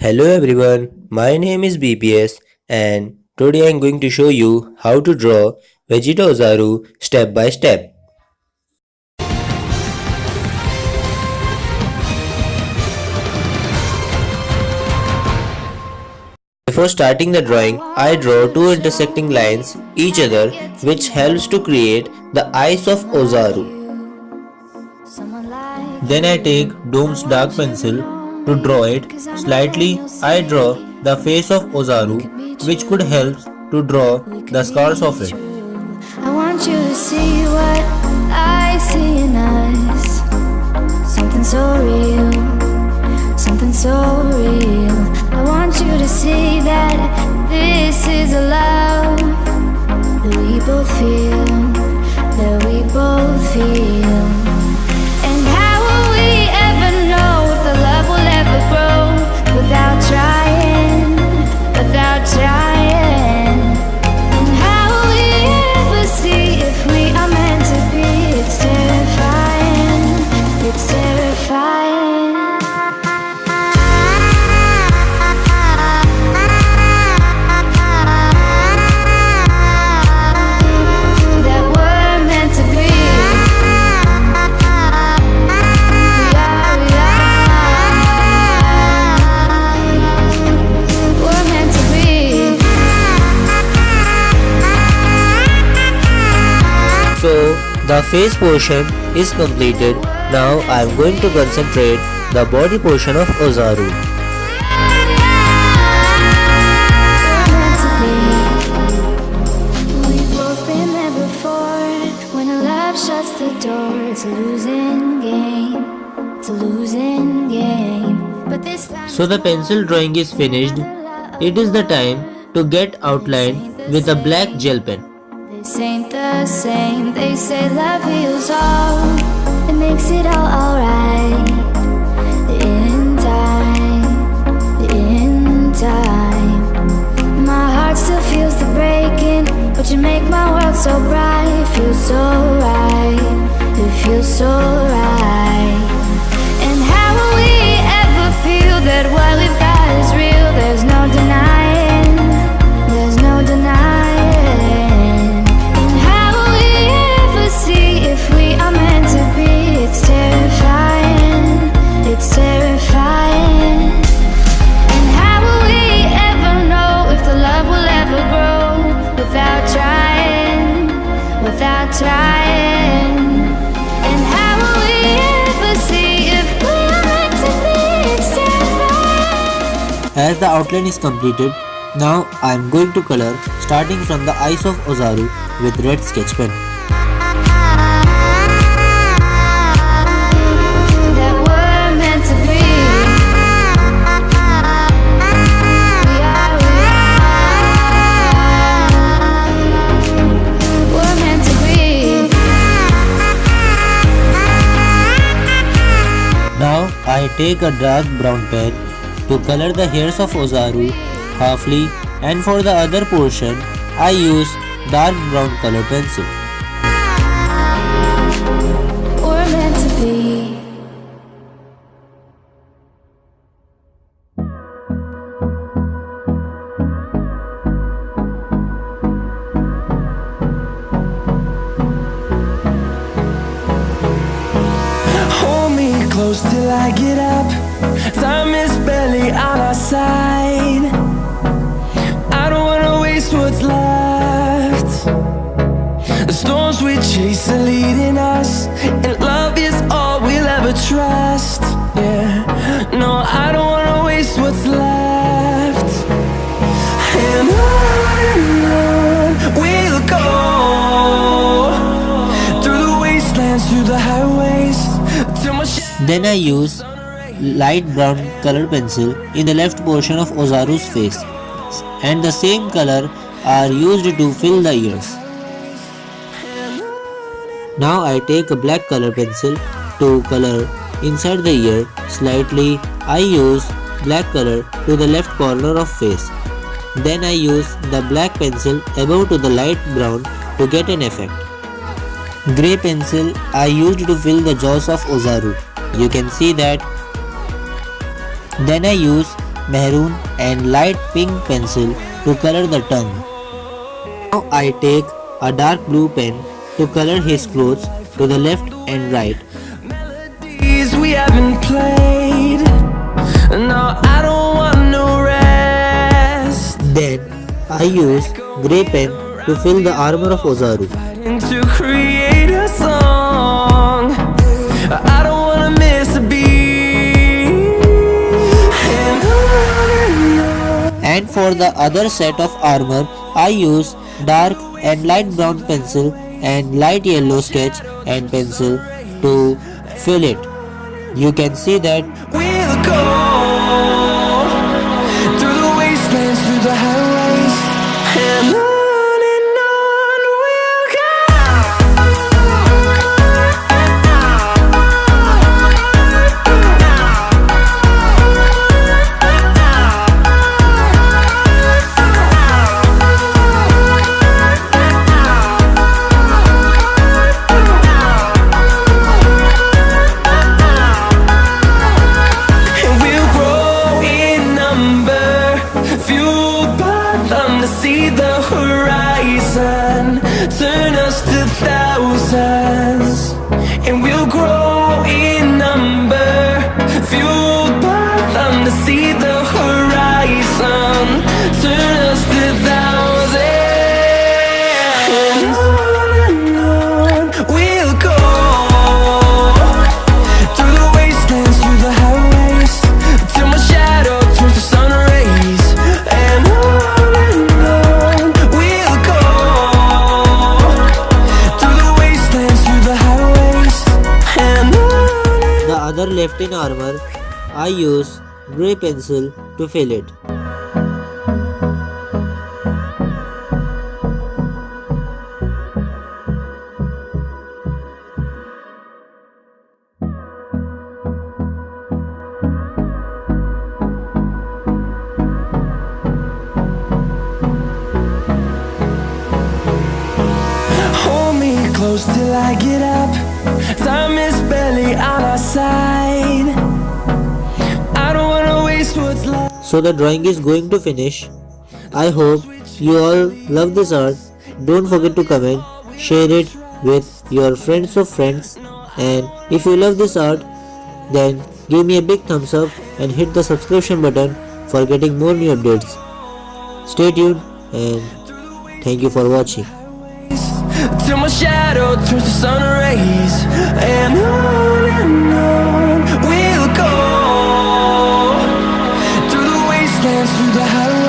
Hello everyone, my name is BPS and today I am going to show you how to draw Vegeta Oozaru step by step. Before starting the drawing, I draw two intersecting lines each other which helps to create the eyes of Oozaru. Then I take Doom's dark pencil to draw it. Slightly I draw the face of Oozaru which could help to draw the scars of it. I want you to see what I see in us. Something so real, something so real. I want you to see that this is a love that we both feel, that we both feel. And how will we ever know if the love will ever grow without trying, without trying? And how will we ever see if we are meant to be? It's terrifying, it's terrifying. So the face portion is completed. Now I am going to concentrate the body portion of Oozaru. We've both been there before. When a love shuts the door, it's a losing game. It's a losing game. But this time, So the pencil drawing is finished. It is the time to get outline with a black gel pen. this ain't the same. They say love heals all. It makes it all alright. In time, in time. My heart still feels the breaking, but you make my world so bright. It feels so right. It feels so right. And how will we ever feel that what we've got is real? There's no denying. There's no denying. And how will we ever see if we are meant to be? It's terrifying. It's terrifying. And how will we ever know if the love will ever grow without trying? Without trying. And how will we ever see if we are meant to be? It's terrifying. As the outline is completed, now I am going to color starting from the eyes of Oozaru with red sketch pen. That we're meant to be. We're meant to be. Now I take a dark brown pen to color the hairs of Oozaru halfly, and for the other portion I use dark brown color pencil. We're meant to be. Hold me close till I get up. Time is barely on our side. I don't wanna waste what's left. The storms we chase are leading us, and love is all we'll ever trust. Yeah, no, I don't wanna waste what's left. And on we'll go, through the wastelands, through the highways, till my Then I use light brown color pencil in the left portion of Oozaru's face, and the same color are used to fill the ears. Now I take a black color pencil to color inside the ear. Slightly I use black color to the left corner of face. Then I use the black pencil above to the light brown to get an effect. Grey pencil I used to fill the jaws of Oozaru. You can see that. Then I use maroon and light pink pencil to color the tongue. Now I take a dark blue pen to color his clothes to the left and right. Melodies we haven't played. No, I don't want no rest. Then I use grey pen to fill the armor of Oozaru. To create a song, I don't wanna miss a beat. And for the other set of armor, I use dark and light brown pencil and light yellow sketch and pencil to fill it. You can see that We'll go through the wastelands, through the highways, and on we'll go. And we'll grow in number, fueled by them to see the horizon, turn us to thousands. And we'll grow in number, fueled by them to see the horizon, turn us to thousands. And on we'll go through the wastelands, through the highways, till my shadow turns to sun rays. And on we'll go through the wastelands, through the highways, and on. the other left in armor, I use grey pencil to fill it. Hold me close till I get up. Time is barely on our side. I don't wanna waste what's left. So the drawing is going to finish. I hope you all love this art. Don't forget to comment, share it with your friends of friends, and if you love this art, then give me a big thumbs up and hit the subscription button for getting more new updates. Stay tuned and thank you for watching. Till my shadow turns to sun rays. And on we'll go through the wastelands, through the highways.